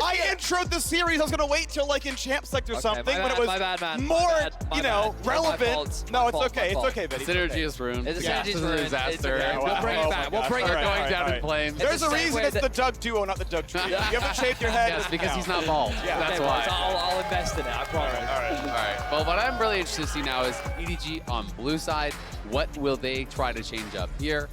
I introed the series. I was gonna wait till like in Champ Select or something when it was more, you know, relevant. No, it's okay. It's okay, Vinny. Synergy is ruined. It's a disaster. We'll bring it back. We'll bring it going down in flames. There's a reason it's the Doug duo, not the Doug trio. You haven't shaved your head. Yes, because he's not bald. Yeah, that's why. I'll invest in it. I promise. All right. Well, what I'm really interested to see now is EDG on blue side. What will they try to change up here?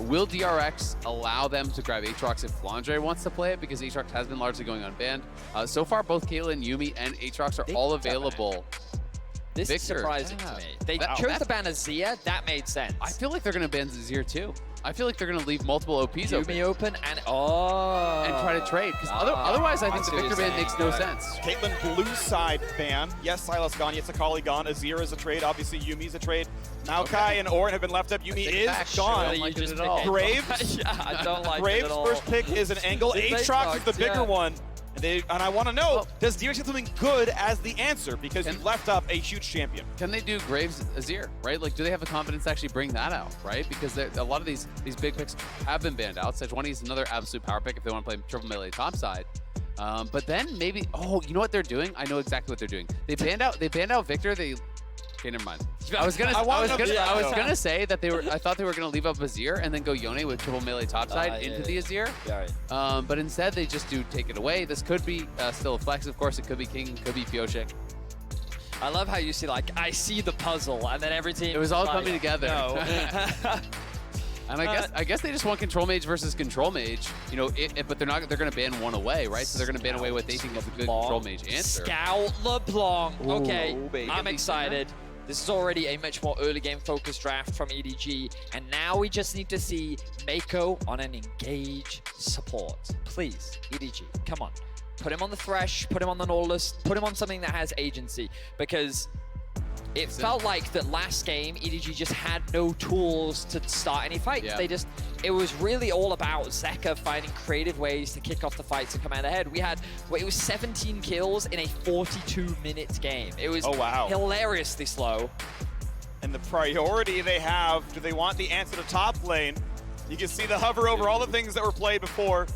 Will DRX allow them to grab Aatrox if Flandre wants to play it? Because Aatrox has been largely going unbanned. So far, both Caitlyn, Yumi, and Aatrox are all available. This is surprising to me. They chose to ban Azir. That made sense. I feel like they're going to ban Azir too. I feel like they're going to leave multiple OPs open and try to trade. Because otherwise, I think the Victor ban makes no sense. Caitlyn blue side ban. Yes, Silas gone. Yes, Akali gone. Azir is a trade. Obviously, Yumi's a trade. Maokai and Orin have been left up. Yumi is gone. I don't like it at all. Graves. Yeah, I don't like Graves' it at all. first pick is an angle. Aatrox is the bigger one. And I want to know, does DRX get something good as the answer? Because you've left up a huge champion. Can they do Graves Azir, right? Like, do they have the confidence to actually bring that out, right? Because a lot of these big picks have been banned out. Sejuani is another absolute power pick if they want to play triple melee topside. But then maybe, you know what they're doing? I know exactly what they're doing. They banned out Victor. Okay, never mind. I was gonna say that I thought they were gonna leave up Azir and then go Yone with triple melee topside into the Azir. Yeah, right. But instead they just do take it away. This could be still a flex, of course. It could be King, it could be Fioshik. I love how you see I see the puzzle and then every team. It was all coming together. No. And I guess they just want control mage versus control mage, you know. But they're gonna ban one away, right? So they're gonna ban away what they think is a good control mage answer. Scout LeBlanc. Okay, baby. I'm excited. This is already a much more early game focused draft from EDG, and now we just need to see Mako on an engage support. Please, EDG, come on. Put him on the Thresh, put him on the Nautilus, put him on something that has agency, because it felt like that last game, EDG just had no tools to start any fights. Yeah. It was really all about Zeka finding creative ways to kick off the fights and come out ahead. It was 17 kills in a 42-minute game. It was hilariously slow. And the priority they have, do they want the answer to top lane? You can see the hover over all the things that were played before.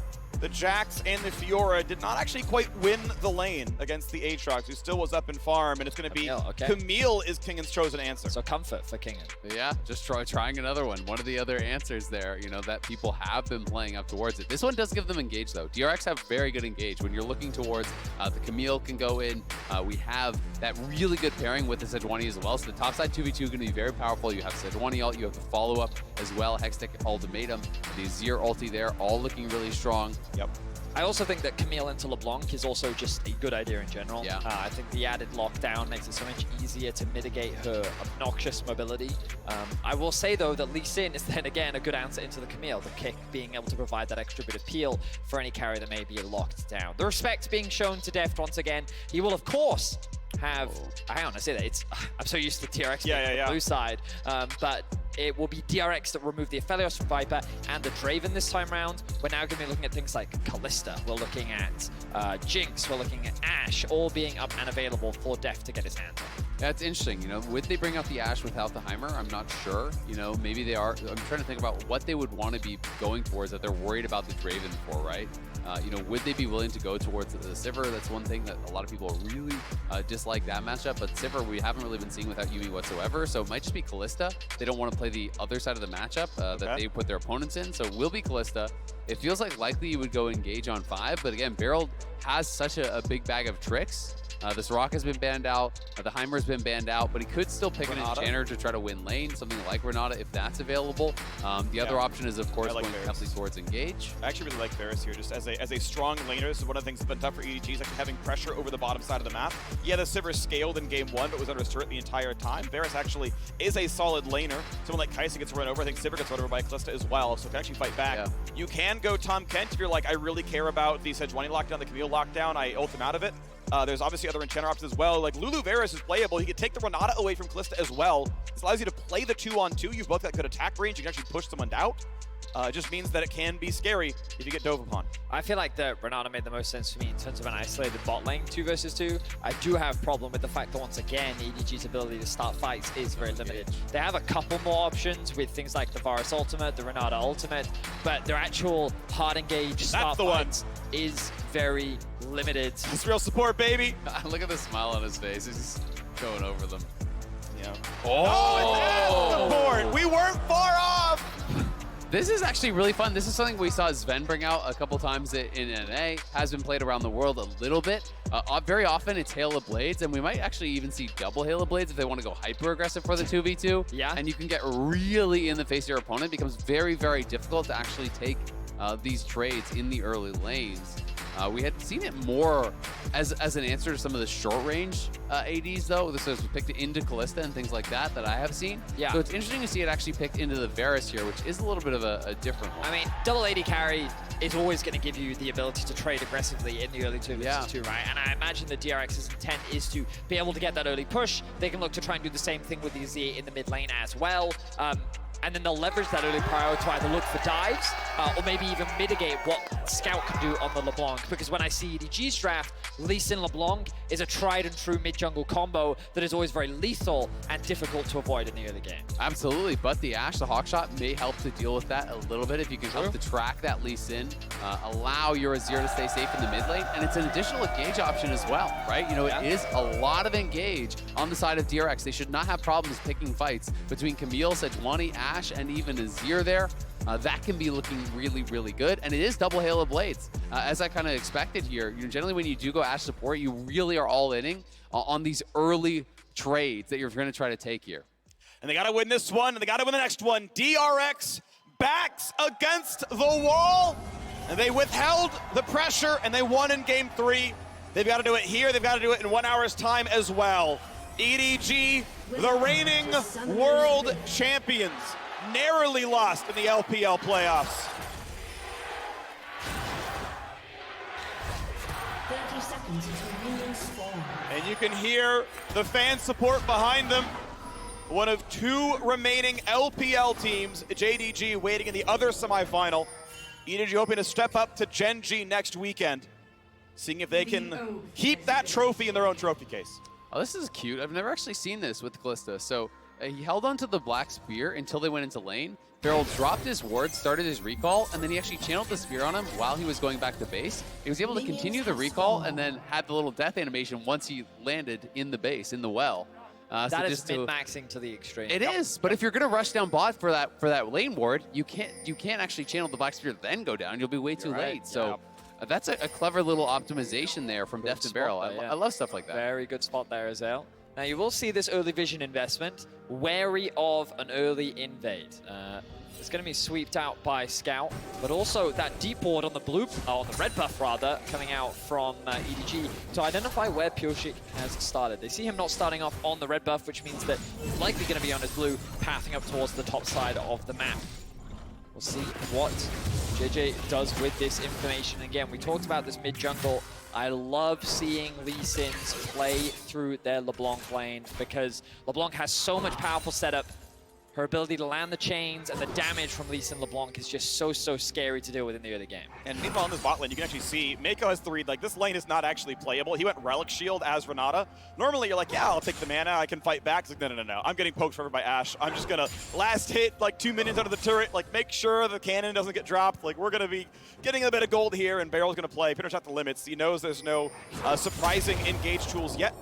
The Jax and the Fiora did not actually quite win the lane against the Aatrox, who still was up in farm, and it's going to be Camille is Kingan's chosen answer. So comfort for Kingan. Yeah, just trying another one. One of the other answers there, you know, that people have been playing up towards it. This one does give them engage, though. DRX have very good engage. When you're looking towards the Camille can go in. We have that really good pairing with the Sejuani as well. So the topside 2v2 is going to be very powerful. You have Sejuani ult, you have the follow-up as well. Hextech ultimatum, the Azir ulti there, all looking really strong. Yep. I also think that Camille into LeBlanc is also just a good idea in general. Yeah. I think the added lockdown makes it so much easier to mitigate her obnoxious mobility. I will say, though, that Lee Sin is then again a good answer into the Camille, the kick being able to provide that extra bit of peel for any carry that may be locked down. The respect being shown to Deft once again. He will, of course, have... I don't want to say that. I'm so used to TRX being on the blue side. But it will be DRX that remove the Aphelios from Viper and the Draven this time round. We're now going to be looking at things like Kalista. We're looking at Jinx. We're looking at Ashe, all being up and available for Deft to get his hands on. That's interesting. You know, would they bring out the Ashe without the Heimer? I'm not sure. You know, maybe they are. I'm trying to think about what they would want to be going towards that they're worried about the Draven for, right? You know, would they be willing to go towards the Sivir? That's one thing that a lot of people really dislike that matchup. But Sivir, we haven't really been seeing without Yumi whatsoever. So it might just be Kalista. They don't want to play the other side of the matchup that they put their opponents in. So it will be Kalista. It feels like likely you would go engage on 5. But again, Beryl has such a big bag of tricks. This Rock has been banned out, the Heimer's been banned out, but he could still pick an Enchanter to try to win lane, something like Renata if that's available. The other option is, of course, going heavily towards engage. I actually really like Varus here, just as a strong laner. This is one of the things that's been tough for EDG, is actually having pressure over the bottom side of the map. Yeah, the Sivir scaled in game 1, but was under turret the entire time. Varus actually is a solid laner. Someone like Kai'Sa gets run over. I think Sivir gets run over by Kalista as well, so can actually fight back. Yeah. You can go Tom Kent if you're like, I really care about the Sejuani lockdown, the Camille lockdown, I ult him out of it. There's obviously other Enchanter options as well. Like Lulu Varus is playable. He could take the Renata away from Kalista as well. This allows you to play the 2-on-2. You've both got good attack range. You can actually push someone out. It just means that it can be scary if you get dove upon. I feel like the Renata made the most sense for me in terms of an isolated bot lane 2 versus 2. I do have a problem with the fact that once again, EDG's ability to start fights is very limited. They have a couple more options with things like the Varus ultimate, the Renata ultimate, but their actual hard engage start fights is very limited. It's real support, baby. Look at the smile on his face. He's just going over them. Yeah. Oh, It's at the board. We weren't far off. This is actually really fun. This is something we saw Sven bring out a couple times in NA, has been played around the world a little bit. Very often it's Hail of Blades, and we might actually even see double Hail of Blades if they want to go hyper aggressive for the 2v2. Yeah. And you can get really in the face of your opponent. It becomes very, very difficult to actually take these trades in the early lanes. We had seen it more as an answer to some of the short-range ADs, though. This was picked into Kalista and things like that I have seen. Yeah. So it's interesting to see it actually picked into the Varus here, which is a little bit of a different one. I mean, double AD carry is always going to give you the ability to trade aggressively in the early 2v2, right? And I imagine the DRX's intent is to be able to get that early push. They can look to try and do the same thing with the Z in the mid lane as well. And then they'll leverage that early prior to either look for dives or maybe even mitigate what Scout can do on the LeBlanc. Because when I see EDG's draft, Lee Sin LeBlanc is a tried and true mid-jungle combo that is always very lethal and difficult to avoid in the early game. Absolutely, but the Ashe, the Hawkshot, may help to deal with that a little bit if you can help to track that Lee Sin, allow your Azir to stay safe in the mid lane, and it's an additional engage option as well, right? You know, it is a lot of engage on the side of DRX. They should not have problems picking fights between Camille, Sejuani, Ashe, and even Azir there. That can be looking really, really good. And it is double Hail of Blades. As I kind of expected here, you know, generally when you do go Ashe support, you really are all inning on these early trades that you're going to try to take here. And they got to win this one, and they got to win the next one. DRX backs against the wall, and they withheld the pressure, and they won in game 3. They've got to do it here. They've got to do it in 1 hour's time as well. EDG, the reigning world champions, narrowly lost in the LPL playoffs. 30 seconds until minions spawn. And you can hear the fan support behind them. One of 2 remaining LPL teams, JDG waiting in the other semifinal. EDG hoping to step up to Gen G next weekend, seeing if they can keep that trophy in their own trophy case. Oh, this is cute. I've never actually seen this with Kalista. So he held onto the black spear until they went into lane. Feral dropped his ward, started his recall, and then he actually channeled the spear on him while he was going back to base. He was able to continue the recall and then had the little death animation once he landed in the base, in the well. That is min-maxing to the extreme. It is, but if you're going to rush down bot for that lane ward, you can't actually channel the black spear then go down. You'll be way too late. So that's a clever little optimization there from Deft and Barrel. I love stuff like that. Very good spot there, Azael. Now you will see this early vision investment, wary of an early invade. It's going to be sweeped out by Scout, but also that deep ward on the on the red buff rather, coming out from EDG to identify where Pyosik has started. They see him not starting off on the red buff, which means that he's likely going to be on his blue, pathing up towards the top side of the map. We'll see what JJ does with this information. Again, we talked about this mid-jungle. I love seeing Lee Sin's play through their LeBlanc lane because LeBlanc has so much powerful setup. Her ability to land the chains and the damage from Lee Sin LeBlanc is just so scary to deal with in the early game. And meanwhile, in this bot lane, you can actually see Mako has the read. Like, this lane is not actually playable. He went Relic Shield as Renata. Normally, you're like, yeah, I'll take the mana. I can fight back. It's like, no. I'm getting poked forever by Ashe. I'm just going to last hit, like, 2 minions under the turret. Like, make sure the cannon doesn't get dropped. Like, we're going to be getting a bit of gold here, and Barrel's going to play. Finish out the limits. He knows there's no surprising engage tools yet.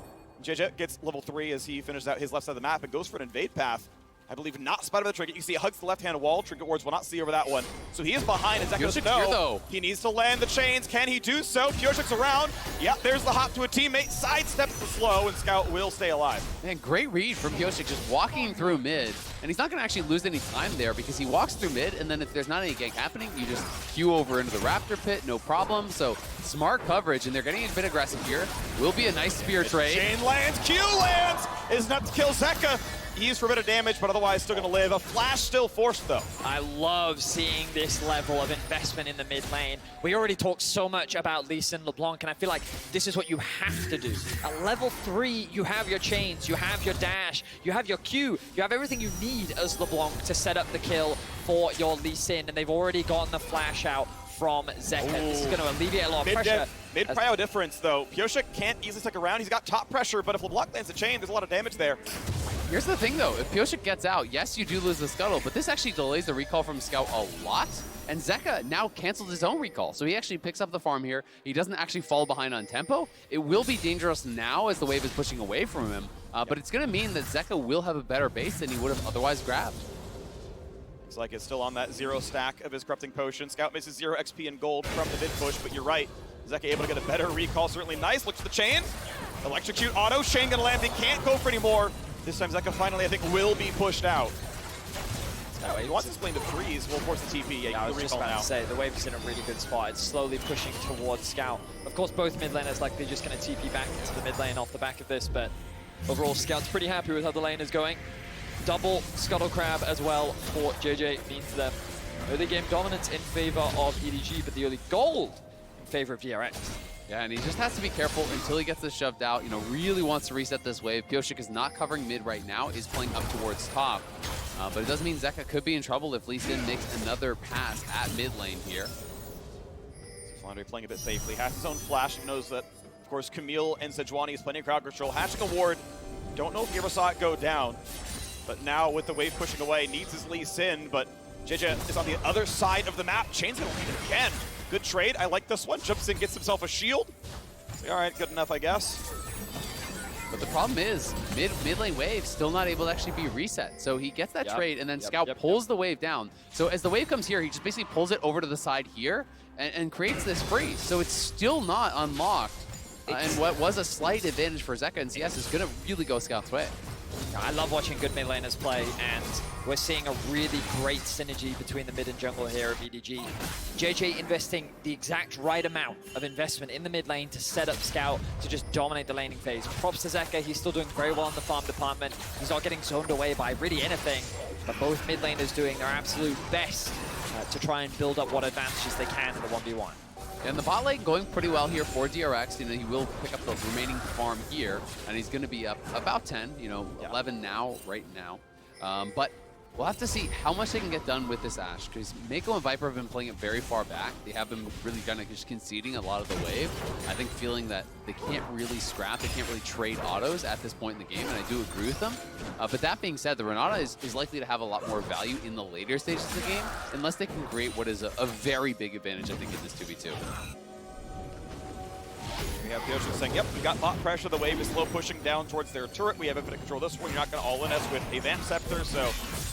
JJ gets level 3 as he finishes out his left side of the map and goes for an invade path. I believe not spotted by the trinket. You see it hugs the left-hand wall. Trinket wards will not see over that one. So he is behind. And Zach doesn't know. He needs to land the chains. Can he do so? Pyosik's around. Yeah, there's the hop to a teammate. Sidesteps the slow, and Scout will stay alive. Man, great read from Pyosik, just walking through mid. And he's not going to actually lose any time there because he walks through mid, and then if there's not any gank happening, you just queue over into the Raptor pit, no problem. So smart coverage, and they're getting a bit aggressive here. Will be a nice spear trade. Chain lands. Q lands. Is enough to kill Zeka. He's for a bit of damage, but otherwise still going to live. A flash still forced, though. I love seeing this level of investment in the mid lane. We already talked so much about Lee Sin LeBlanc, and I feel like this is what you have to do. At level 3, you have your chains, you have your dash, you have your Q, you have everything you need as LeBlanc to set up the kill for your Lee Sin, and they've already gotten the flash out from Zeka. This is going to alleviate a lot of pressure. Mid-prio difference, though. Pioshik can't easily stick around. He's got top pressure, but if LeBlanc lands a chain, there's a lot of damage there. Here's the thing, though. If Pioshik gets out, yes, you do lose the Scuttle, but this actually delays the recall from Scout a lot. And Zeka now canceled his own recall, so he actually picks up the farm here. He doesn't actually fall behind on tempo. It will be dangerous now as the wave is pushing away from him, but it's going to mean that Zeka will have a better base than he would have otherwise grabbed. Looks like it's still on that 0 stack of his Corrupting Potion. Scout misses 0 XP and gold from the mid push, but you're right. Zeka able to get a better recall, certainly nice. Looks at the chain. Electrocute auto, chain gonna land, he can't go for any more. This time Zeka finally, I think, will be pushed out. He wants to plane to freeze, we'll force the TP. Yeah, I was just about to say, the wave is in a really good spot. It's slowly pushing towards Scout. Of course, both mid laners likely just going to TP back into the mid lane off the back of this, but overall, Scout's pretty happy with how the lane is going. Double Scuttle Crab as well for JJ means them early game dominance in favor of EDG, but the early gold in favor of DRX. Yeah, and he just has to be careful until he gets this shoved out. You know, really wants to reset this wave. Pioshik is not covering mid right now, is playing up towards top. But it does mean Zeka could be in trouble if Lee Sin makes another pass at mid lane here. Flandre playing a bit safely. Has his own flash, knows that, of course, Camille and Sejuani is plenty of crowd control. Hashing a ward. Don't know if he ever saw it go down. But now with the wave pushing away, needs his Lee Sin, but JJ is on the other side of the map. Chain's gonna lead it again. Good trade, I like this one. Jumps in, gets himself a shield. All right, good enough, I guess. But the problem is, mid lane wave still not able to actually be reset. So he gets that trade, and then Scout pulls the wave down. So as the wave comes here, he just basically pulls it over to the side here and creates this freeze. So it's still not unlocked. And what was a slight advantage for Zeka and CS is going to really go Scout's way. I love watching good mid laners play, and we're seeing a really great synergy between the mid and jungle here of EDG. JJ investing the exact right amount of investment in the mid lane to set up Scout to just dominate the laning phase. Props to Zeka, he's still doing very well in the farm department. He's not getting zoned away by really anything, but both mid laners doing their absolute best to try and build up what advantages they can in the 1v1. And the bot lane going pretty well here for DRX. You know, he will pick up the remaining farm here, and he's going to be up about 10, 11 now, right now. But we'll have to see how much they can get done with this Ashe, because Mako and Viper have been playing it very far back. They have been really kind of just conceding a lot of the wave. I think feeling that they can't really scrap, they can't really trade autos at this point in the game, and I do agree with them. But that being said, the Renata is likely to have a lot more value in the later stages of the game, unless they can create what is a very big advantage, I think, in this 2v2. We have Pioshik saying, yep, we got bot pressure. The wave is slow pushing down towards their turret. We have infinite control this one. You're not going to all-in us with a Vamp Scepter, so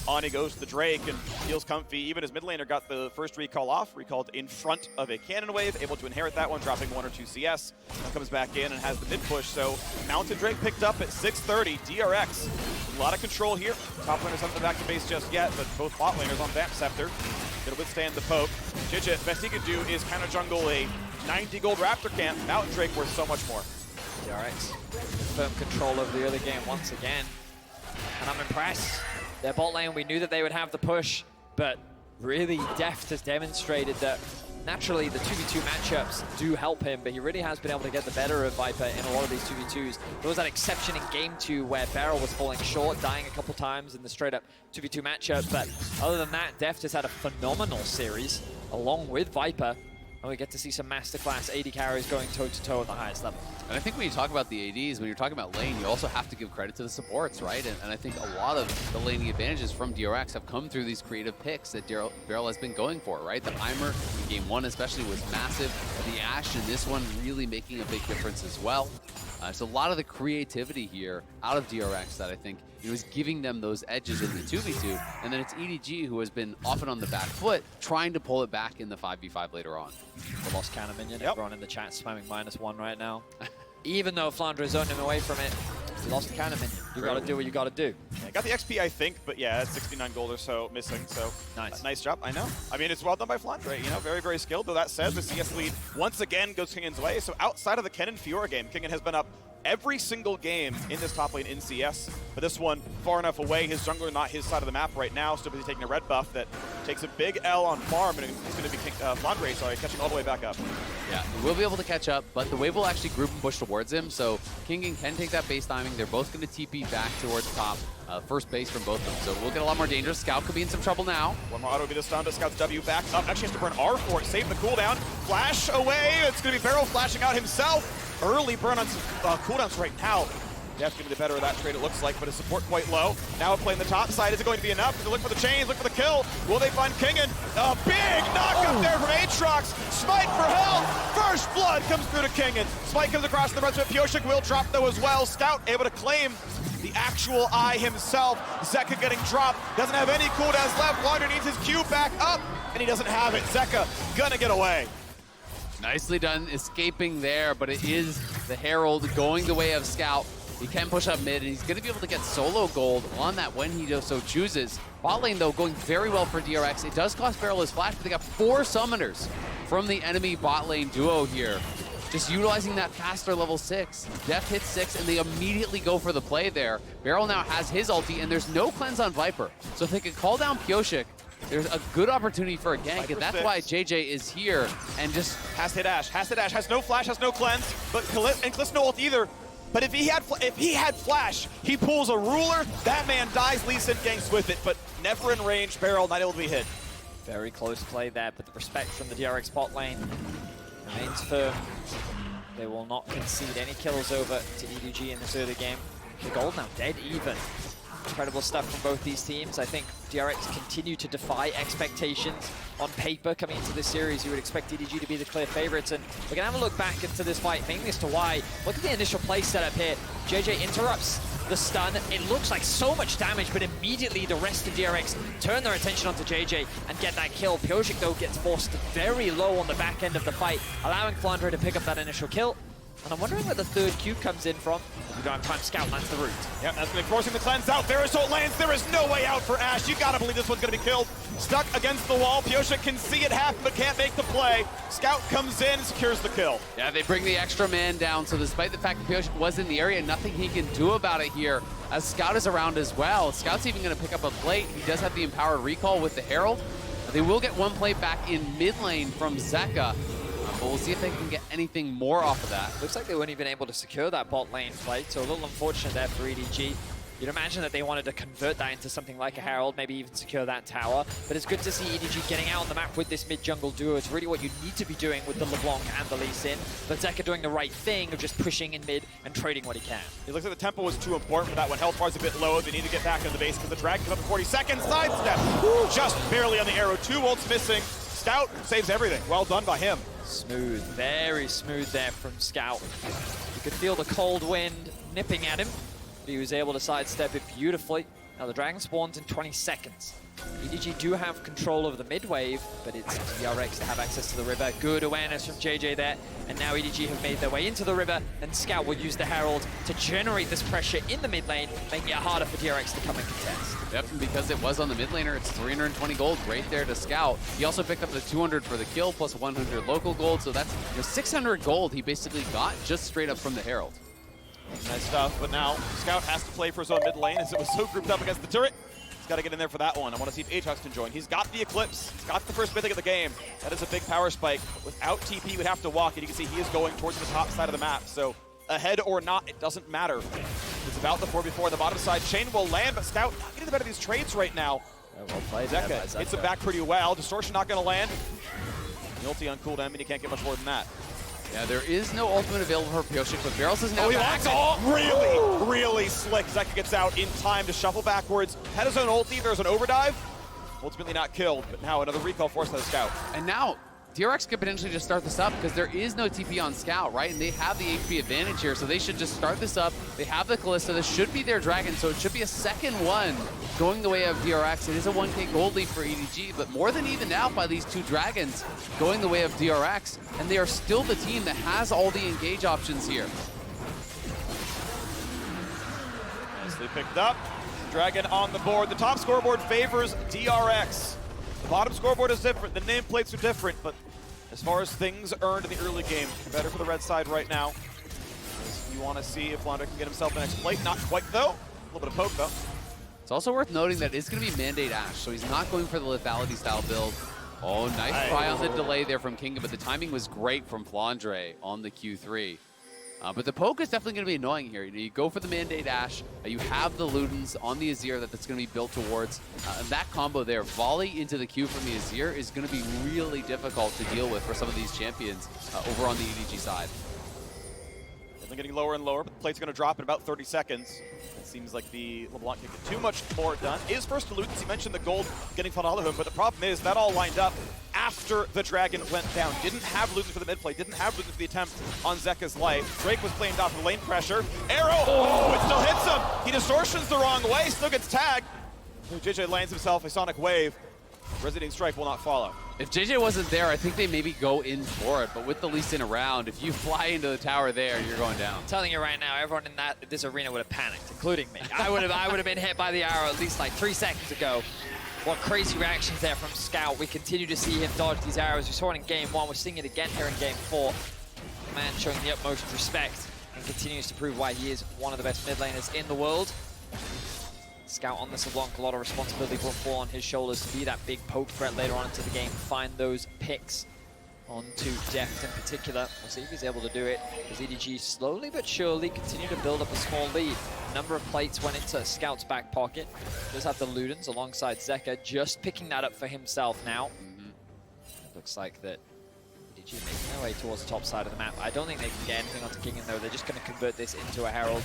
on he goes to the Drake and feels comfy. Even his mid laner got the first recall off, recalled in front of a cannon wave, able to inherit that one, dropping 1 or 2 CS. Now comes back in and has the mid push, so Mountain Drake picked up at 6:30. DRX, a lot of control here. Top laners haven't been back to base just yet, but both bot laners on Vamp Scepter. Gonna withstand the poke. JJ, best he could do is counter jungle a 90 gold Raptor camp. Mountain Drake worth so much more. DRX, firm control over the early game once again. And I'm impressed. Their bot lane, we knew that they would have the push, but really Deft has demonstrated that naturally the 2v2 matchups do help him, but he really has been able to get the better of Viper in a lot of these 2v2s. There was that exception in game 2 where Beryl was falling short, dying a couple times in the straight up 2v2 matchup, but other than that, Deft has had a phenomenal series along with Viper. And we get to see some masterclass AD carries going toe-to-toe at the highest level. And I think when you talk about the ADs, when you're talking about lane, you also have to give credit to the supports, right? And I think a lot of the laning advantages from DRX have come through these creative picks that Beryl has been going for, right? The Heimer in game 1 especially was massive. The Ashe in this one really making a big difference as well. So a lot of the creativity here out of DRX that I think is giving them those edges in the 2v2. And then it's EDG who has been often on the back foot, trying to pull it back in the 5v5 later on. The lost cannon minion, everyone in the chat spamming -1 right now. Even though Flandre zoned him away from it, he lost the cannon minion. You gotta do what you gotta do. Yeah, got the XP, I think, but yeah, it's 69 gold or so missing, so nice. Nice job, I know. I mean, it's well done by Flandre, very, very skilled. Though that said, the CS lead once again goes Kingan's way, so outside of the Kennen Fiora game, Kingan has been up every single game in this top lane in CS, but this one far enough away. His jungler not his side of the map right now, still busy taking a red buff that takes a big L on farm, and he's going to be Flandre, sorry, catching all the way back up. Yeah, he will be able to catch up, but the wave will actually group and push towards him, so Kingan can take that base timing. They're both going to TP EDG back towards top. First base from both of them. So we'll get a lot more dangerous. Scout could be in some trouble now. One more auto will be the stun, but Scout's W back up. Actually has to burn R for it. Save the cooldown. Flash away. It's going to be Barrel flashing out himself. Early burn on some cooldowns right now. Def going to be the better of that trade, it looks like, but his support quite low. Now playing the top side. Is it going to be enough? They look for the chains, look for the kill. Will they find Kingen? A big knock up there from Aatrox. Smite for health. First blood comes through to Kingen. Smite comes across the rest of it. Pioshik will drop though as well. Scout able to claim the actual eye himself. Zeka getting dropped. Doesn't have any cooldowns left. Wander needs his Q back up, and he doesn't have it. Zeka gonna get away. Nicely done escaping there, but it is the Herald going the way of Scout. He can push up mid, and he's going to be able to get solo gold on that when he so chooses. Bot lane, though, going very well for DRX. It does cost Barrel his flash, but they got 4 summoners from the enemy bot lane duo here. Just utilizing that faster level 6. Def hits 6, and they immediately go for the play there. Barrel now has his ulti, and there's no cleanse on Viper. So if they can call down Pioshik, there's a good opportunity for a gank, and that's why JJ is here and just... Has to hit Ashe, has no flash, has no cleanse, but Kalista no ult either. But if he had flash, he pulls a ruler, that man dies, Lee Sin ganks with it, but never in range. Barrel not able to be hit. Very close play there, but the respect from the DRX bot lane remains firm. They will not concede any kills over to EDG in this early game. The gold now dead even. Incredible stuff from both these teams. I think DRX continue to defy expectations on paper coming into this series. You would expect EDG to be the clear favorites, and we're gonna have a look back into this fight, mainly as to why. Look at the initial play setup here. JJ interrupts the stun. It looks like so much damage, but immediately the rest of DRX turn their attention onto JJ and get that kill. Pioshik, though, gets forced very low on the back end of the fight, allowing Flandre to pick up that initial kill. And I'm wondering where the third Q comes in from. We don't have time. Scout lands the root. Yep, that's going to be forcing the cleanse out. Verisol lands. There is no way out for Ashe. You got to believe this one's going to be killed. Stuck against the wall. Pioshik can see it happen, but can't make the play. Scout comes in and secures the kill. Yeah, they bring the extra man down. So despite the fact that Pioshik was in the area, nothing he can do about it here, as Scout is around as well. Scout's even going to pick up a plate. He does have the empowered recall with the Herald. They will get one plate back in mid lane from Zeka. But we'll see if they can get anything more off of that. Looks like they weren't even able to secure that bot lane fight, so a little unfortunate there for EDG. You'd imagine that they wanted to convert that into something like a Herald, maybe even secure that tower. But it's good to see EDG getting out on the map with this mid-jungle duo. It's really what you need to be doing with the LeBlanc and the Lee Sin. But Zeka doing the right thing of just pushing in mid and trading what he can. It looks like the tempo was too important for that one. Health bar's a bit low. They need to get back into the base because the drag comes up in 40 seconds. Sidestep. Just barely on the arrow. 2 ults missing. Scout saves everything. Well done by him. Smooth, very smooth there from Scout. You could feel the cold wind nipping at him, but he was able to sidestep it beautifully. Now the dragon spawns in 20 seconds. EDG do have control over the mid wave, but it's DRX to have access to the river. Good awareness from JJ there, and now EDG have made their way into the river, and Scout will use the Herald to generate this pressure in the mid lane, making it harder for DRX to come and contest. Yep, and because it was on the mid laner, it's 320 gold right there to Scout. He also picked up the 200 for the kill, plus 100 local gold, so that's 600 gold he basically got just straight up from the Herald. Nice stuff, but now Scout has to play for his own mid lane as it was so grouped up against the turret. He's got to get in there for that one. I want to see if Aatrox can join. He's got the Eclipse. He's got the first mythic of the game. That is a big power spike. Without TP, he would have to walk, and you can see he is going towards the top side of the map. So ahead or not, it doesn't matter. It's about the 4v4 on the bottom side. Chain will land, but Scout not getting the better of these trades right now. Well played. Zeka hits him back pretty well. Distortion not going to land. The ulti on cooldown, and you can't get much more than that. Yeah, there is no ultimate available for Pioshik, but Barrels is now back. Really slick. Zeka gets out in time to shuffle backwards. Had his own ulti, there's an overdrive. Ultimately not killed, but now another recall forced by the Scout. And now, DRX could potentially just start this up because there is no TP on Scout, right? And they have the HP advantage here, so they should just start this up. They have the Kalista. This should be their dragon, so it should be a second one going the way of DRX. It is a 1k gold lead for EDG, but more than evened out by these 2 dragons going the way of DRX, and they are still the team that has all the engage options here. Nicely picked up. Dragon on the board. The top scoreboard favors DRX. The bottom scoreboard is different. The nameplates are different, but as far as things earned in the early game, better for the red side right now. You want to see if Flandre can get himself the next plate. Not quite, though. A little bit of poke, though. It's also worth noting that it's going to be Mandate Ashe, so he's not going for the lethality style build. Oh, nice try on the delay there from Kinga, but the timing was great from Flandre on the Q3. But the poke is definitely going to be annoying here. You go for the Mandate Ash. You have the Ludens on the Azir that's going to be built towards. And that combo there, volley into the Q from the Azir, is going to be really difficult to deal with for some of these champions over on the EDG side. They're getting lower and lower, but the plate's going to drop in about 30 seconds. It seems like the LeBlanc can't get too much more done. Is first to Ludens. He mentioned the gold getting funneled out of him, but the problem is that all lined up after the Dragon went down. Didn't have Ludens for the mid play, didn't have Ludens for the attempt on Zeka's life. Drake was playing off the lane pressure. Arrow! Oh, it still hits him! He distortions the wrong way, still gets tagged. JJ lands himself a Sonic Wave. Resonating Strike will not follow. If JJ wasn't there, I think they maybe go in for it, but with the Lee Sin around, if you fly into the tower there, you're going down. I'm telling you right now, everyone in this arena would have panicked, including me. I would have been hit by the arrow at least like 3 seconds ago. What crazy reactions there from Scout. We continue to see him dodge these arrows. We saw it in game 1. We're seeing it again here in game 4. The man showing the utmost respect and continues to prove why he is one of the best mid laners in the world. Scout on this LeBlanc, a lot of responsibility will fall on his shoulders to be that big poke threat later on into the game, find those picks onto Deft in particular. We'll see if he's able to do it, as EDG slowly but surely continue to build up a small lead. A number of plates went into Scout's back pocket. Does have the Ludens alongside Zeka, just picking that up for himself now. Looks like that EDG making their way towards the top side of the map. I don't think they can get anything onto Kingen though. They're just going to convert this into a Herald.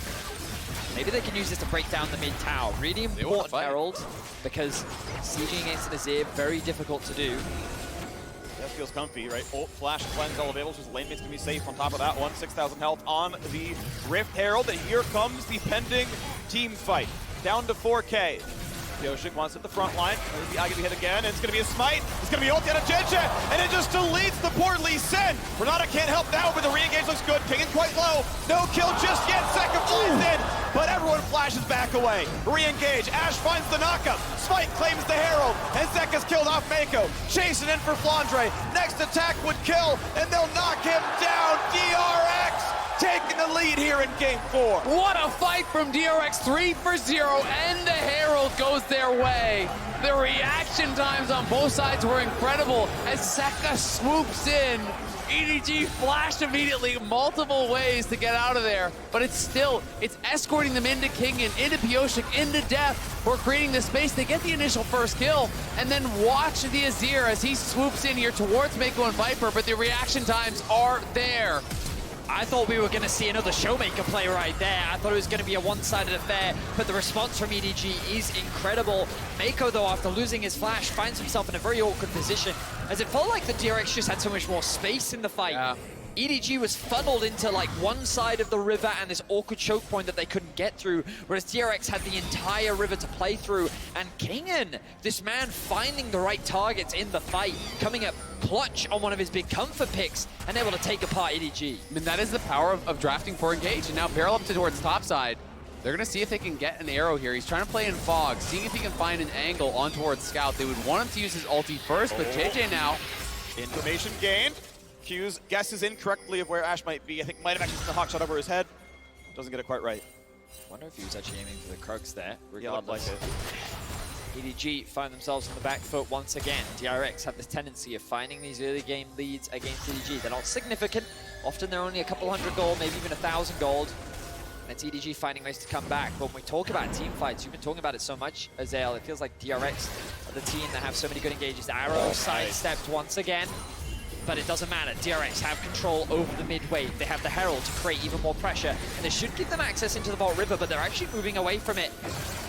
Maybe they can use this to break down the mid tower. Really important Herald, because sieging against an Azir, very difficult to do. That feels comfy, right? Ult, flash, cleanse, all available. Just lane mates can be safe on top of that one. 6,000 health on the Rift Herald, and here comes the pending team fight. Down to 4K. Yoshik wants at the front line. The eye gonna be hit again, and it's gonna be a smite. It's gonna be ulti out of JJ, and it just deletes the poor Lee Sin. Renata can't help now, but the re-engage looks good. Kingen quite low. No kill just yet. Second flies in, but everyone flashes back away. Re-engage. Ash finds the knockup. Smite claims the Herald, and Zeka's killed off Mako. Chasing in for Flandre. Next attack would kill, and they'll knock him down. DRX taking the lead here in game 4. What a fight from DRX, 3 for 0, and the Herald goes their way. The reaction times on both sides were incredible as Zeka swoops in. EDG flashed immediately, multiple ways to get out of there, but it's escorting them into Kingen, into Pioshik, into Death. We're creating the space. They get the initial first kill, and then watch the Azir as he swoops in here towards Mako and Viper, but the reaction times are there. I thought we were going to see another Showmaker play right there. I thought it was going to be a one-sided affair, but the response from EDG is incredible. Mako, though, after losing his flash, finds himself in a very awkward position, as it felt like the DRX just had so much more space in the fight. Yeah. EDG was funneled into like one side of the river and this awkward choke point that they couldn't get through, whereas DRX had the entire river to play through. And Kingen, this man finding the right targets in the fight, coming up clutch on one of his big comfort picks and able to take apart EDG. I mean, that is the power of drafting for engage, and now barrel up towards top side. They're going to see if they can get an arrow here. He's trying to play in fog, seeing if he can find an angle on towards Scout. They would want him to use his ulti first, but JJ now. Information gained. Q's guesses incorrectly of where Ash might be. I think might have actually seen the hawk shot over his head. Doesn't get it quite right. Wonder if he was actually aiming for the Krugs there. Yeah, looked like it. EDG find themselves on the back foot once again. DRX have this tendency of finding these early game leads against EDG. They're not significant. Often they're only a couple hundred gold, maybe even 1,000 gold. And it's EDG finding ways to come back. But when we talk about team fights, you've been talking about it so much, Azael. It feels like DRX are the team that have so many good engages. Arrow sidestepped once again. But it doesn't matter. DRX have control over the mid wave. They have the Herald to create even more pressure, and this should give them access into the bot river, but they're actually moving away from it.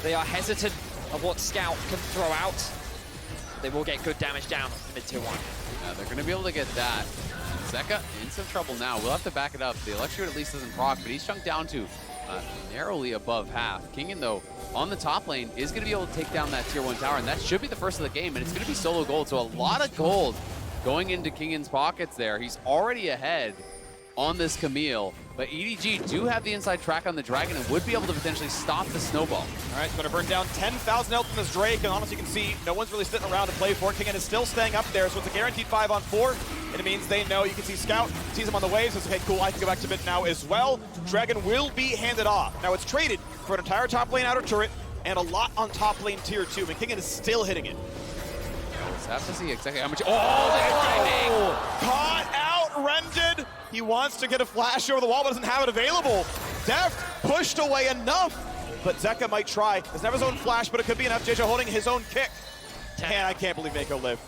They are hesitant of what Scout can throw out. They will get good damage down on the mid tier 1. Yeah, they're going to be able to get that. Zeka in some trouble now. We'll have to back it up. The Electrocute at least doesn't proc, but he's chunked down to narrowly above half. Kingen, though, on the top lane, is going to be able to take down that tier 1 tower, and that should be the first of the game, and it's going to be solo gold, so a lot of gold going into Kingen's pockets there. He's already ahead on this Camille, but EDG do have the inside track on the Dragon and would be able to potentially stop the snowball. All right, it's going to burn down 10,000 health from this Drake, and honestly you can see no one's really sitting around to play for it. Kingen is still staying up there, so it's a guaranteed 5-on-4, and it means they know. You can see Scout sees him on the waves, so it's okay, cool, I can go back to mid now as well. Dragon will be handed off. Now it's traded for an entire top lane outer turret and a lot on top lane tier 2, and Kingen is still hitting it. Let's have to see exactly how much. Oh, they're grinding! Caught out, rendered He wants to get a flash over the wall, but doesn't have it available. Deft pushed away enough, but Zeka might try. Doesn't have his own flash, but it could be enough. JJ holding his own kick. And I can't believe Mako lived.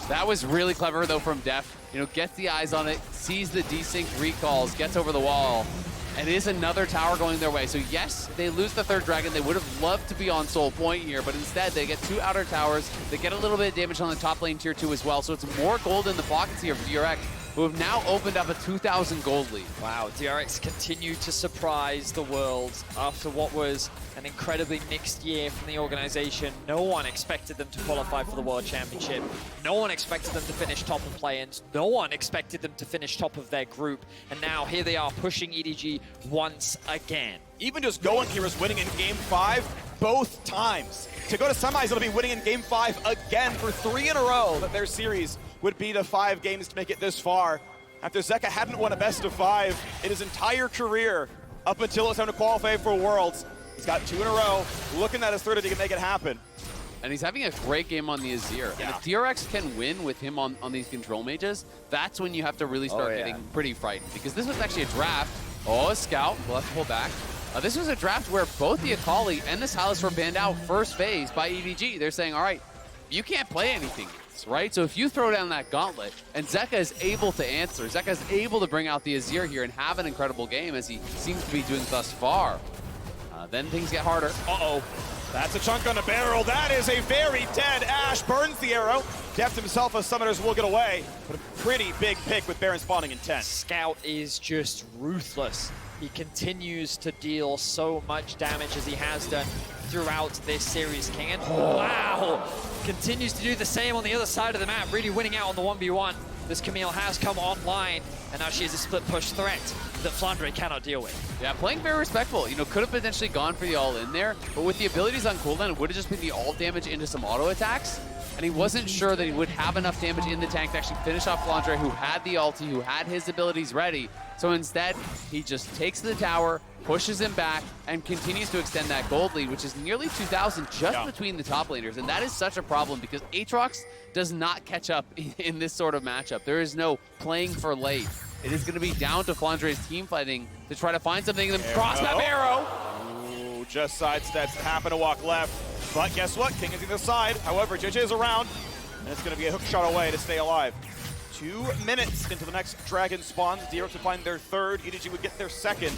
That was really clever, though, from Def. You know, gets the eyes on it, sees the desync recalls, gets over the wall, and it is another tower going their way. So yes, they lose the third dragon. They would have loved to be on Soul Point here, but instead they get 2 outer towers. They get a little bit of damage on the top lane tier 2 as well. So it's more gold in the pockets here for DRX, who have now opened up a 2,000 gold lead. Wow, DRX continue to surprise the world after what was an incredibly mixed year from the organization. No one expected them to qualify for the World Championship. No one expected them to finish top of play-ins. No one expected them to finish top of their group. And now here they are pushing EDG once again. Even just going here is winning in Game 5 both times. To go to semis, it'll be winning in Game 5 again for 3 in a row that their series would be to 5 games to make it this far. After Zeka hadn't won a best of 5 in his entire career up until it was time to qualify for Worlds. He's got 2 in a row, looking at his third if he can make it happen. And he's having a great game on the Azir. Yeah. And if DRX can win with him on these control mages, that's when you have to really start getting pretty frightened. Because this was actually a draft. Oh, a scout. We'll have to pull back. This was a draft where both the Akali and the Sylas were banned out first phase by EDG. They're saying, all right, you can't play anything else, right? So if you throw down that gauntlet and Zeka is able to answer, Zeka is able to bring out the Azir here and have an incredible game as he seems to be doing thus far, then things get harder. Uh-oh. That's a chunk on the barrel. That is a very dead Ashe. Burns the arrow. Deft himself as summoners will get away. But a pretty big pick with Baron spawning in 10. Scout is just ruthless. He continues to deal so much damage as he has done throughout this series, King. And wow! Continues to do the same on the other side of the map, really winning out on the 1v1. This Camille has come online, and now she is a split push threat that Flandre cannot deal with. Yeah, playing very respectful. You know, could have potentially gone for the all-in there, but with the abilities on cooldown, it would have just been the all damage into some auto attacks. And he wasn't sure that he would have enough damage in the tank to actually finish off Flandre, who had the ulti, who had his abilities ready. So instead, he just takes the tower, pushes him back, and continues to extend that gold lead, which is nearly 2,000 just between the top laners. And that is such a problem because Aatrox does not catch up in this sort of matchup. There is no playing for late. It is going to be down to Flandre's team fighting to try to find something and then cross that arrow. Ooh, just sidesteps, happen to walk left. But guess what? King is either side. However, JJ is around, and it's going to be a hook shot away to stay alive. 2 minutes into the next dragon spawn. DRX would find their third. EDG would get their second.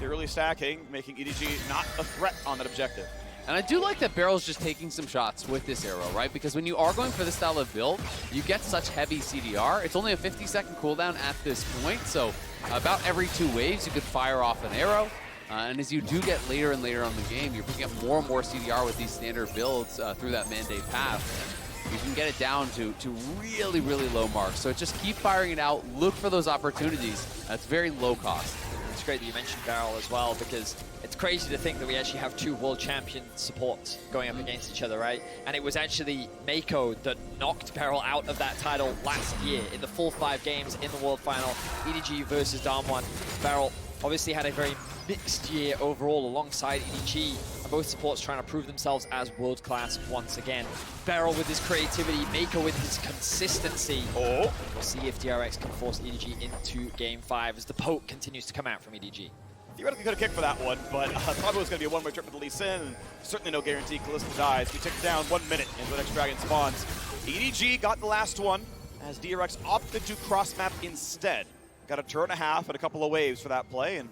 They're really stacking, making EDG not a threat on that objective. And I do like that Barrel's just taking some shots with this arrow, right? Because when you are going for this style of build, you get such heavy CDR. It's only a 50-second cooldown at this point, so about every 2 waves you could fire off an arrow. And as you do get later and later on the game, you're picking up more and more CDR with these standard builds through that mandate path. You can get it down to really, really low marks. So just keep firing it out. Look for those opportunities. That's very low cost. It's great that you mentioned Barrel as well, because it's crazy to think that we actually have 2 world champion supports going up against each other, right? And it was actually Mako that knocked Barrel out of that title last year in the full 5 games in the world final. EDG versus Damwon. Barrel obviously had a very mixed year overall alongside EDG, and both supports trying to prove themselves as world class once again. Barrel with his creativity, Mako with his consistency. Oh, We'll see if DRX can force EDG into Game 5 as the poke continues to come out from EDG. theoretically could have kicked for that one, but probably was going to be a one-way trip with the Lee Sin, and certainly no guarantee Kalista dies. We tick down 1 minute into the next dragon spawns. EDG got the last one as DRX opted to cross-map instead. Got a turn and a half and a couple of waves for that play, and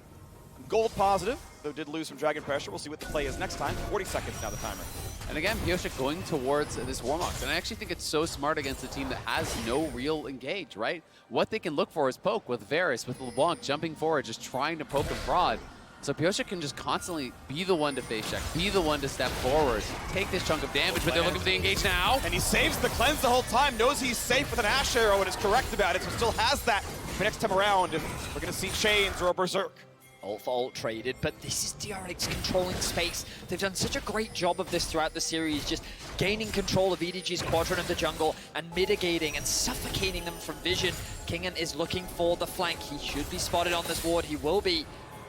gold positive, though did lose some dragon pressure. We'll see what the play is next time. 40 seconds now the timer. And again, Pyosik going towards this Warmox. And I actually think it's so smart against a team that has no real engage, right? What they can look for is poke with Varus, with LeBlanc jumping forward, just trying to poke and prod. So Pyosik can just constantly be the one to face check, be the one to step forward, take this chunk of damage, but they're looking for the engage now. And he saves the cleanse the whole time, knows he's safe with an Ashe arrow and is correct about it, so still has that for next time around. We're going to see Chains or a Berserk. Ult for ult traded, but this is DRX controlling space. They've done such a great job of this throughout the series, just gaining control of EDG's quadrant of the jungle and mitigating and suffocating them from vision. Kingen is looking for the flank. He should be spotted on this ward. He will be.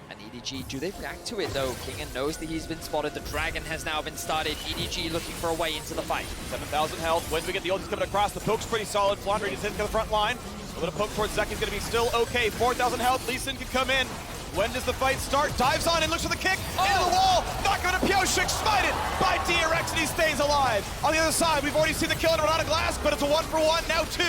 And EDG, do they react to it though? Kingen knows that he's been spotted. The dragon has now been started. EDG looking for a way into the fight. 7,000 health. When we get the ultis coming across, the poke's pretty solid. Flandre is in to the front line. A little poke towards Zek is going to be still okay. 4,000 health. Lee Sin can come in. When does the fight start? Dives on and looks for the kick. Into the wall. Not going to Pioshik. Smited by DRX and he stays alive. On the other side, we've already seen the kill and run out of glass, but it's a 1-for-1. Now 2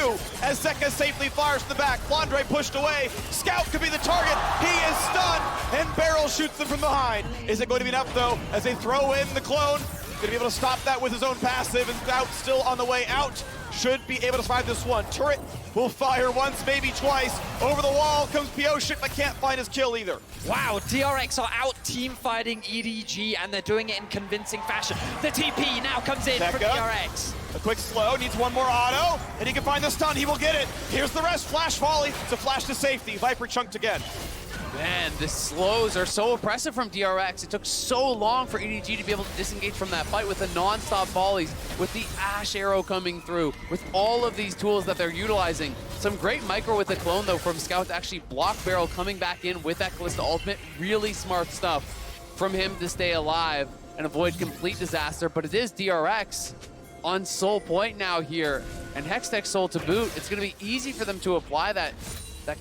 as Zeka safely fires to the back. Flandre pushed away. Scout could be the target. He is stunned and Barrel shoots them from behind. Is it going to be enough though as they throw in the clone? Going to be able to stop that with his own passive, and Scout still on the way out. Should be able to survive this one. Turret will fire once, maybe twice. Over the wall comes Pioshik, but can't find his kill either. Wow, DRX are out team fighting EDG, and they're doing it in convincing fashion. The TP now comes in for DRX. A quick slow, needs one more auto, and he can find the stun, he will get it. Here's the rest, flash volley, it's a flash to safety. Viper chunked again. Man, the slows are so oppressive from DRX. It took so long for EDG to be able to disengage from that fight with the non-stop volleys, with the Ash arrow coming through, with all of these tools that they're utilizing. Some great micro with the clone, though, from Scout to actually block Barrel coming back in with that Callista ultimate. Really smart stuff from him to stay alive and avoid complete disaster. But it is DRX on Soul Point now here, and Hextech Soul to boot. It's going to be easy for them to apply that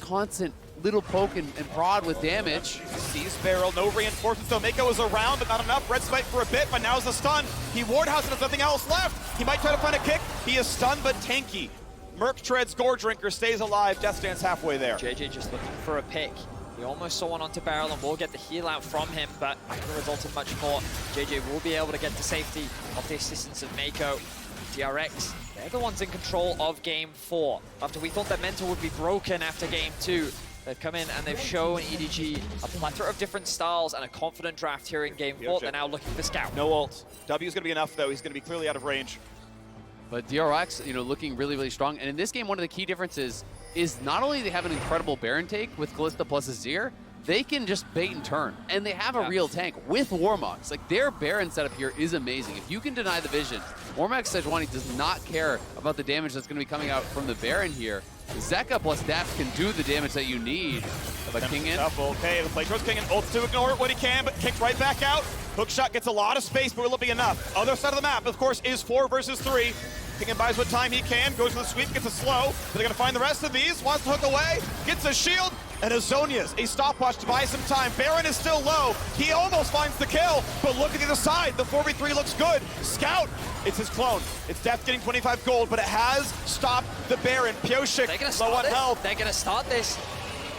constant little poke and prod with damage. Sees Barrel, no reinforcements though. Mako is around, but not enough. Red Smite for a bit, but now's the stun. He ward house and has nothing else left. He might try to find a kick. He is stunned, but tanky. Merc treads, Gore Drinker stays alive. Death Stance halfway there. JJ just looking for a pick. He almost saw one onto Barrel and will get the heal out from him, but not going to result in much more. JJ will be able to get to safety off the assistance of Mako. DRX, they're the ones in control of Game 4. After we thought that Mental would be broken after Game 2, they've come in and they've shown EDG a plethora of different styles and a confident draft here in Game 4. They're now looking for Scout. No ult. W is going to be enough, though. He's going to be clearly out of range. But DRX, looking really, really strong. And in this game, one of the key differences is not only they have an incredible Baron take with Callista plus Azir, they can just bait and turn. And they have a real tank with Warmogs. Like, their Baron setup here is amazing. If you can deny the vision, Warmog Sejuani does not care about the damage that's going to be coming out from the Baron here. Zeka plus Daft can do the damage that you need. But Kingen. Okay, the play towards Kingen. Ults to ignore it when he can, but kicked right back out. Hookshot gets a lot of space, but will it be enough? Other side of the map, of course, is 4 versus 3. Kingen buys what time he can, goes for the sweep, gets a slow. But they're going to find the rest of these. Wants to hook away, gets a shield, and Azonia's a stopwatch to buy some time. Baron is still low. He almost finds the kill, but look at the other side. The 4v3 looks good. Scout, it's his clone. It's Death getting 25 gold, but it has stopped the Baron. Pioshik, low on health. They're going to start this.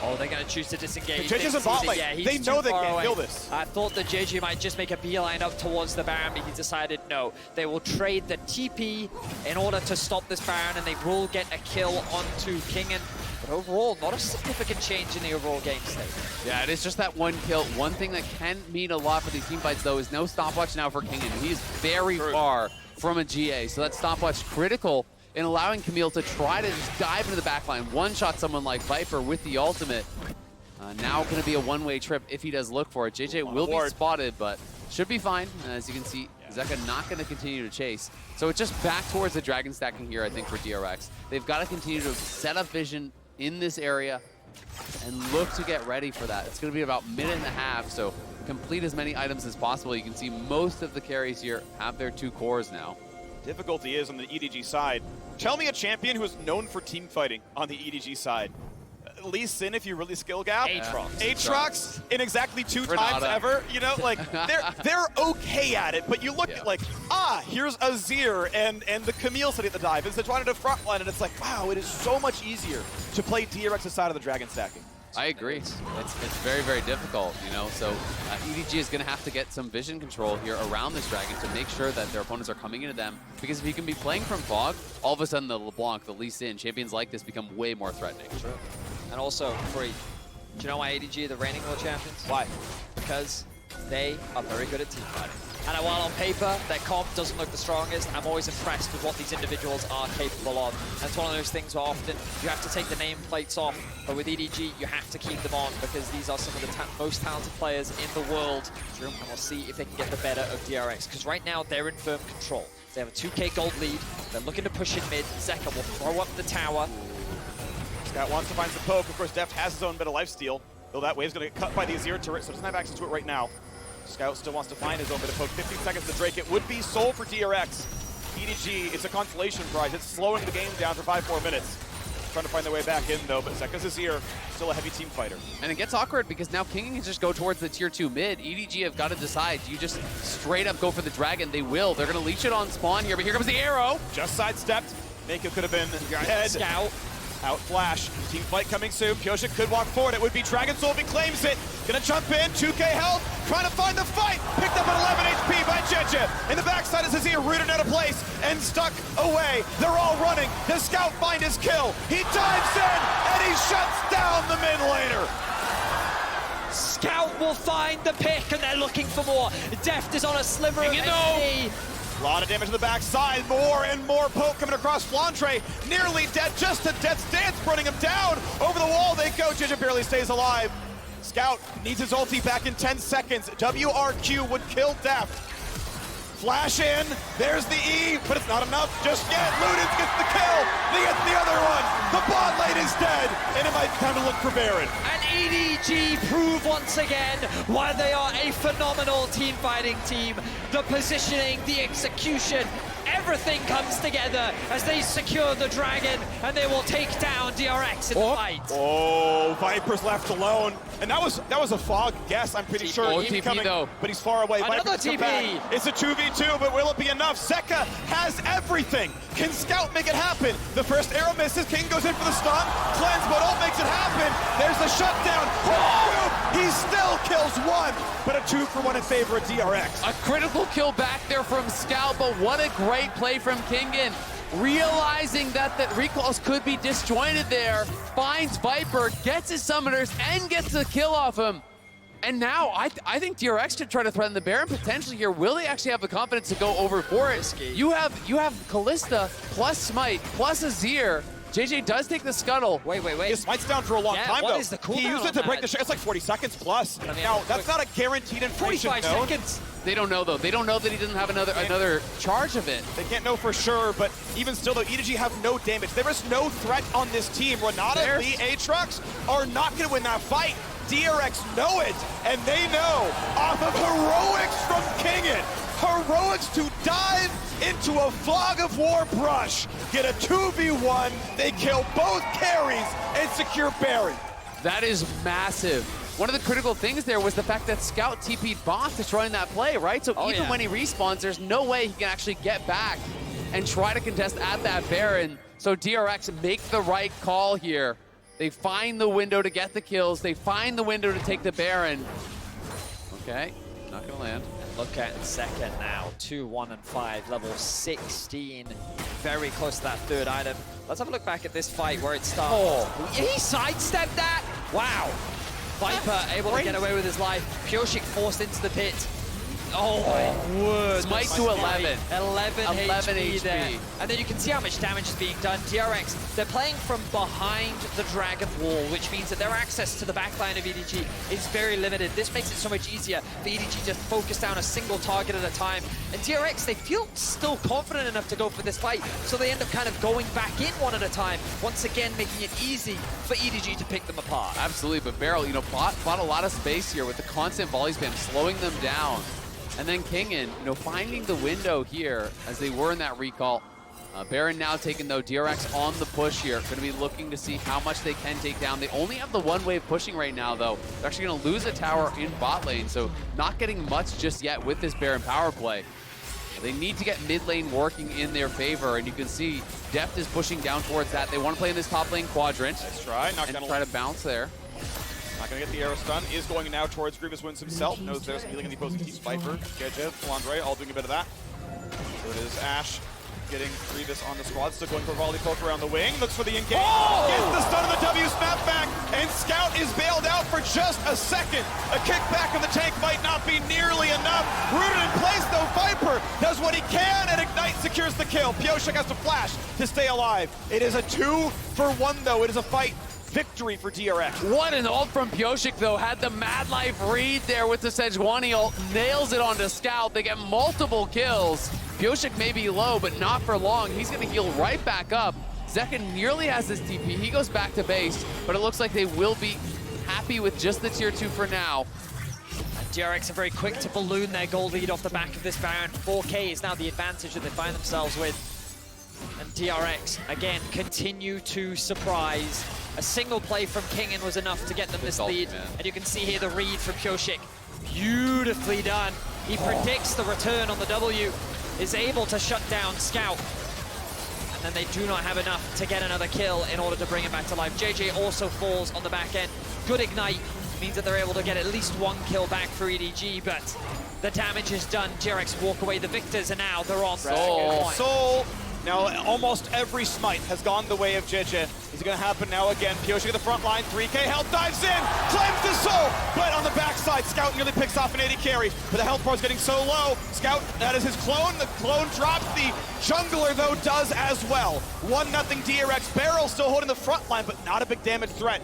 Oh, they're going to choose to disengage. JJ's in bot lane. Yeah, they know they can't kill this. I thought that JJ might just make a beeline up towards the Baron, but he decided no. They will trade the TP in order to stop this Baron, and they will get a kill onto Kingen. But overall, not a significant change in the overall game state. Yeah, it is just that one kill. One thing that can mean a lot for these team fights, though, is no stopwatch now for Kingen. He's very far from a GA, so that stopwatch critical in allowing Camille to try to just dive into the backline, one-shot someone like Viper with the ultimate. Now going to be a one-way trip if he does look for it. JJ will be spotted, but should be fine. As you can see, Zeka not going to continue to chase. So it's just back towards the dragon stacking here, I think, for DRX. They've got to continue to set up vision in this area and look to get ready for that. It's going to be about a minute and a half, so complete as many items as possible. You can see most of the carries here have their 2 cores now. Difficulty is on the EDG side. Tell me a champion who is known for team fighting on the EDG side. Lee Sin, if you really skill gap. Aatrox. Aatrox in exactly 2 times ever. Like, they're okay at it, but you look at, like, here's Azir and the Camille sitting at the dive. It's Sejuani to frontline, and it's like, wow, it is so much easier to play DRX's side of the dragon stacking. I agree. It's very, very difficult, So EDG is going to have to get some vision control here around this dragon to make sure that their opponents are coming into them. Because if you can be playing from Fog, all of a sudden the LeBlanc, the Lee Sin, champions like this become way more threatening. Sure. And also, Free, do you know why EDG are the reigning world champions? Why? Because they are very good at team fighting. And while on paper, their comp doesn't look the strongest, I'm always impressed with what these individuals are capable of. And it's one of those things where often you have to take the nameplates off, but with EDG, you have to keep them on because these are some of the most talented players in the world. And we'll see if they can get the better of DRX, because right now they're in firm control. They have a 2k gold lead, they're looking to push in mid. Zeka will throw up the tower. Scout wants to find some poke. Of course, Deft has his own bit of lifesteal, though that wave's going to get cut by the Azir turret, so doesn't have access to it right now. Scout still wants to find his own bit of poke. 15 seconds to Drake. It would be Soul for DRX. EDG, it's a consolation prize. It's slowing the game down for 5 more minutes. trying to find their way back in, though, but Zeka's Azir, still a heavy team fighter. And it gets awkward because now King can just go towards the tier 2 mid. EDG have got to decide. Do you just straight up go for the dragon? They will. They're going to leech it on spawn here, but here comes the arrow. Just sidestepped. Mako could have been dead. Scout. Out flash. Team fight coming soon. Pyosik could walk forward. It would be Dragon Soul if he claims it. Gonna jump in. 2k health. Trying to find the fight. Picked up at 11 HP by Jeje. In the backside is Azir rooted out of place and stuck away. They're all running. Does Scout find his kill? He dives in and he shuts down the mid laner. Scout will find the pick, and they're looking for more. Deft is on a sliver of HP. A lot of damage to the backside, more and more poke coming across Flandre, nearly dead, just a death's dance, running him down. Over the wall they go, Jeje barely stays alive. Scout needs his ulti back in 10 seconds. WRQ would kill Deft. Flash in, there's the E, but it's not enough just yet. Ludens gets the kill, they get the other one. The bot lane is dead, and it might be time to look for Baron. And EDG prove once again why they are a phenomenal team fighting team. The positioning, the execution, everything comes together as they secure the dragon, and they will take down DRX in the fight. Oh, Viper's left alone. And that was a fog guess, I'm pretty sure. Oh, He's TP coming, though. but he's far away. Another Viper's come back. TP. It's a 2v2, but will it be enough? Zeka has everything. Can Scout make it happen? The first arrow misses. King goes in for the stun. Cleanse, but ult makes it happen. There's the shutdown. Oh! He still kills one, but a 2-for-1 in favor of DRX. A critical kill back there from Scout, but what a great play from Kingen. Realizing that the recalls could be disjointed there, finds Viper, gets his summoners, and gets the kill off him. And now, I think DRX could try to threaten the Baron potentially here. Will they actually have the confidence to go over for it? You have Kalista plus Smite plus Azir. JJ does take the scuttle. Wait. His Smite's down for a long time, what though. is the cooldown He used it on to break that? the it's like 40 seconds plus. I mean, Now, that's not a guaranteed information 45 known. seconds. They don't know though. They don't know that he doesn't have another charge of it. They can't know for sure, but even still, though, EDG have no damage. There is no threat on this team. Renata, Lee, Aatrox are not going to win that fight. DRX know it, and they know off of heroics from Kingen. Heroics to dive into a fog of war brush, get a 2v1, they kill both carries and secure Baron. That is massive. One of the critical things there was the fact that Scout TP'd bot destroying that play, right? So even when he respawns, there's no way he can actually get back and try to contest at that Baron. So DRX make the right call here. They find the window to get the kills. They find the window to take the Baron. Okay, not gonna land. Look at second now, 2, 1, and 5, level 16. Very close to that third item. Let's have a look back at this fight where it starts. Oh, he sidestepped that? Wow. Viper able to get away with his life. Pyosik forced into the pit. Oh my word. Smite to 11. 11 HP there. HP. And then you can see how much damage is being done. DRX, they're playing from behind the dragon wall, which means that their access to the backline of EDG is very limited. This makes it so much easier for EDG to focus down a single target at a time. And DRX, they feel still confident enough to go for this fight, so they end up kind of going back in one at a time, once again making it easy for EDG to pick them apart. Absolutely, but Beryl, bought a lot of space here with the constant volley spam, slowing them down. And then Kingen, finding the window here as they were in that recall. Baron now taking, though, DRX on the push here. Going to be looking to see how much they can take down. They only have the one wave pushing right now, though. They're actually going to lose a tower in bot lane, so not getting much just yet with this Baron power play. They need to get mid lane working in their favor, and you can see Deft is pushing down towards that. They want to play in this top lane quadrant. Nice try, not and gonna try to bounce there. Not going to get the arrow stun. Is going now towards Grievous Wins himself. Knows there's healing in the opposing team. Viper, Jeje, Flandre, all doing a bit of that. So it is Ashe getting Grievous on the squad. Still going for volley poke around the wing. Looks for the engage. Oh! Gets the stun of the W snapback. And Scout is bailed out for just a second. A kickback of the tank might not be nearly enough. Rooted in place though, Viper does what he can and Ignite secures the kill. Pyosik has to flash to stay alive. It is a 2-for-1 though. It is a fight. Victory for DRX. What an ult from Pyosik, though. Had the Mad Life read there with the Sejuani ult. Nails it onto Scout. They get multiple kills. Pyosik may be low, but not for long. He's going to heal right back up. Zeka nearly has this TP. He goes back to base, but it looks like they will be happy with just the tier 2 for now. DRX are very quick to balloon their gold lead off the back of this Baron. 4K is now the advantage that they find themselves with. And DRX, again, continue to surprise. A single play from Kingen was enough to get them this lead. And you can see here the read from Pioshik. Beautifully done. He predicts the return on the W, is able to shut down Scout. And then they do not have enough to get another kill in order to bring him back to life. JJ also falls on the back end. Good ignite means that they're able to get at least one kill back for EDG, but the damage is done. DRX walk away the victors, and now they're on Soul. Now, almost every smite has gone the way of JJ. Is it going to happen now again? Pioshik at the front line, 3K health, dives in, claims the soul, but on the backside, Scout nearly picks off an AD carry, but the health bar is getting so low. Scout, that is his clone. The clone drops. The jungler, though, does as well. 1-0 DRX. Barrel still holding the front line, but not a big damage threat.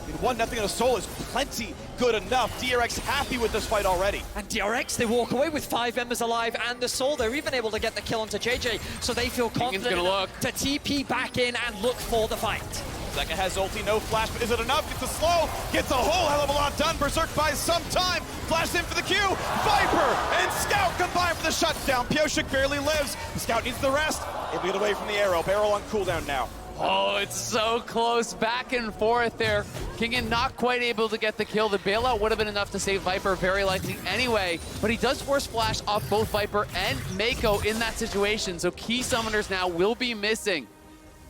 I mean, 1-0 on a soul is plenty good enough. DRX happy with this fight already. And DRX, they walk away with 5 members alive and the soul. They're even able to get the kill onto JJ, so they feel confident enough to TP back in and look for the fight. Zeka has ulti, no flash, but is it enough? Gets a slow, gets a whole hell of a lot done. Berserk buys some time, flashes in for the Q. Viper and Scout combine for the shutdown. Pioshik barely lives. Scout needs the rest. Able to get away from the arrow. Barrel on cooldown now. Oh, it's so close, back and forth there. Kingen not quite able to get the kill. The bailout would have been enough to save Viper, very likely anyway, but he does force flash off both Viper and Mako in that situation, so key summoners now will be missing.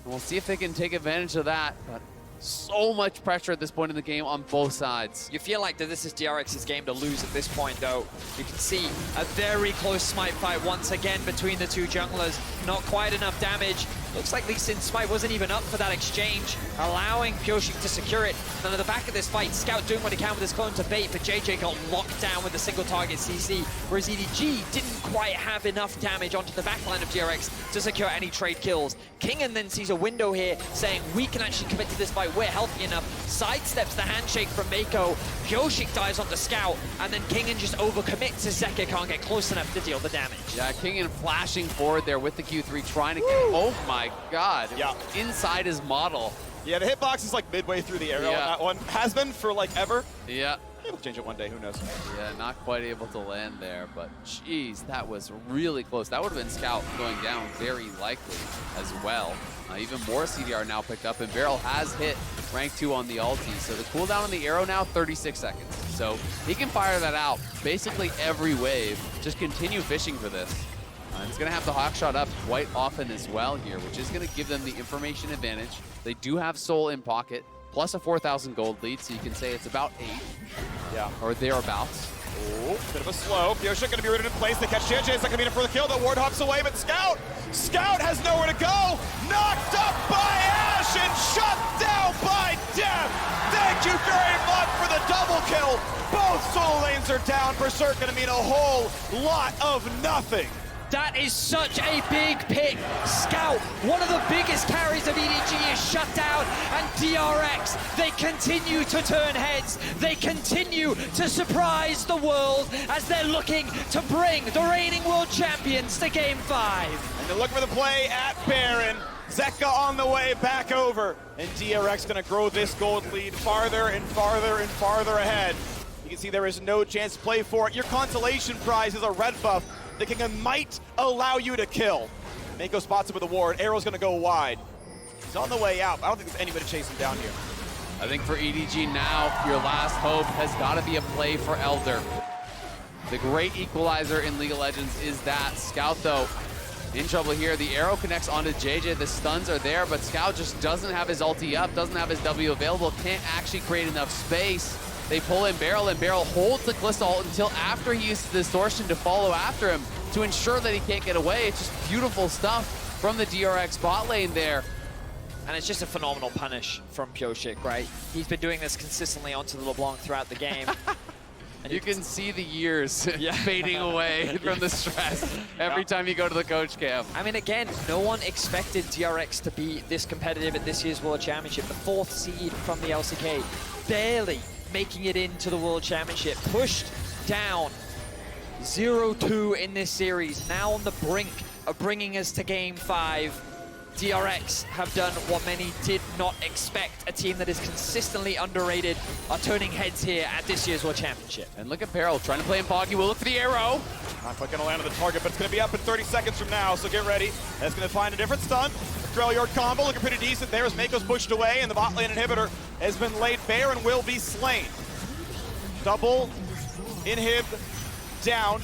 And we'll see if they can take advantage of that, but so much pressure at this point in the game on both sides. You feel like that this is DRX's game to lose at this point, though. You can see a very close smite fight once again between the two junglers. Not quite enough damage. Looks like Lee Sin's smite wasn't even up for that exchange, allowing Pioshik to secure it. Then at the back of this fight, Scout doing what he can with his clone to bait, but JJ got locked down with a single target CC, whereas EDG didn't quite have enough damage onto the backline of DRX to secure any trade kills. Kingen then sees a window here, saying we can actually commit to this fight, we're healthy enough, sidesteps the handshake from Mako, Pioshik dies onto Scout, and then Kingen just overcommits as Zeka can't get close enough to deal the damage. Yeah, Kingen flashing forward there with the Q3, trying to get, oh my God, inside his model. Yeah, the hitbox is like midway through the arrow on that one. Has been for like ever. Yeah. Maybe we'll change it one day, who knows. Yeah, not quite able to land there, but geez, that was really close. That would have been Scout going down very likely as well. Even more CDR now picked up, and Barrel has hit rank 2 on the ulti. So the cooldown on the arrow now, 36 seconds. So he can fire that out basically every wave. Just continue fishing for this. And he's going to have the Hawkshot up quite often as well here, which is going to give them the information advantage. They do have Soul in pocket, plus a 4,000 gold lead, so you can say it's about 8. Yeah. Or thereabouts. Oh, bit of a slow. Pioshik going to be rooted in place. They catch JJ. It's not going to be enough for the kill. The ward hops away, but Scout has nowhere to go. Knocked up by Ash and shut down by Death. Thank you very much for the double kill. Both soul lanes are down. Berserk going to mean a whole lot of nothing. That is such a big pick. Scout, one of the biggest carries of EDG, is shut down, and DRX, they continue to turn heads. They continue to surprise the world as they're looking to bring the reigning world champions to Game 5. And they're looking for the play at Baron. Zeka on the way back over, and DRX going to grow this gold lead farther and farther and farther ahead. You can see there is no chance to play for it. Your consolation prize is a red buff. The King might allow you to kill. Mako spots him with a ward. Arrow's gonna go wide. He's on the way out. I don't think there's anybody chasing down here. I think for EDG now, your last hope has got to be a play for Elder. The great equalizer in League of Legends is that. Scout, though, in trouble here. The arrow connects onto JJ. The stuns are there, but Scout just doesn't have his ulti up, doesn't have his W available, can't actually create enough space. They pull in Barrel, and Barrel holds the Calista ult until after he uses the distortion to follow after him to ensure that he can't get away. It's just beautiful stuff from the DRX bot lane there. And it's just a phenomenal punish from Pioshik, right? He's been doing this consistently onto the LeBlanc throughout the game. And you can see the years fading away from the stress every time you go to the coach camp. I mean, again, no one expected DRX to be this competitive at this year's World Championship. The 4th seed from the LCK, barely making it into the World Championship. Pushed down 0-2 in this series. Now on the brink of bringing us to Game 5. DRX have done what many did not expect. A team that is consistently underrated are turning heads here at this year's World Championship. And look at Peril trying to play in Boggy. We'll look for the arrow. Not quite gonna land on the target, but it's gonna be up in 30 seconds from now, so get ready. That's gonna find a different stun. Your combo looking pretty decent there as Mako's pushed away, and the bot lane inhibitor has been laid bare and will be slain. Double inhib down.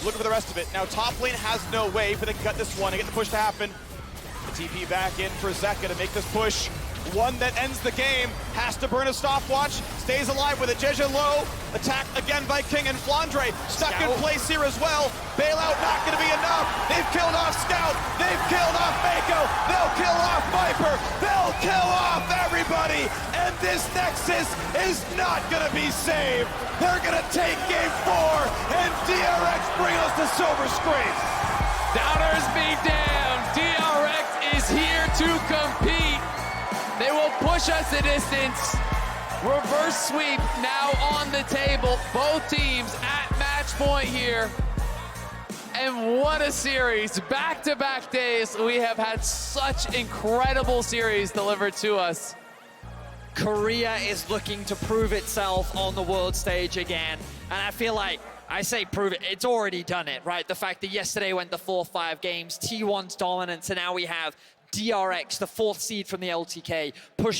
Looking for the rest of it. Now top lane has no wave, but they can cut this one and get the push to happen. The TP back in for Zeka to make this push. One that ends the game, has to burn a stopwatch, stays alive with it. Jeja low, attack again by King and Flandre, stuck in place here as well. Bailout not gonna be enough. They've killed off Scout, they've killed off Mako, they'll kill off Viper, they'll kill off everybody, and this Nexus is not gonna be saved. They're gonna take game 4, and DRX bring us the silver screen. Doubters be damned. DRX is here to compete. They will push us the distance. Reverse sweep now on the table. Both teams at match point here. And what a series. Back-to-back days. We have had such incredible series delivered to us. Korea is looking to prove itself on the world stage again. And I feel like, I say prove it, it's already done it, right? The fact that yesterday went the 4-5 games, T1's dominance, and now we have DRX, the 4th seed from the LTK, push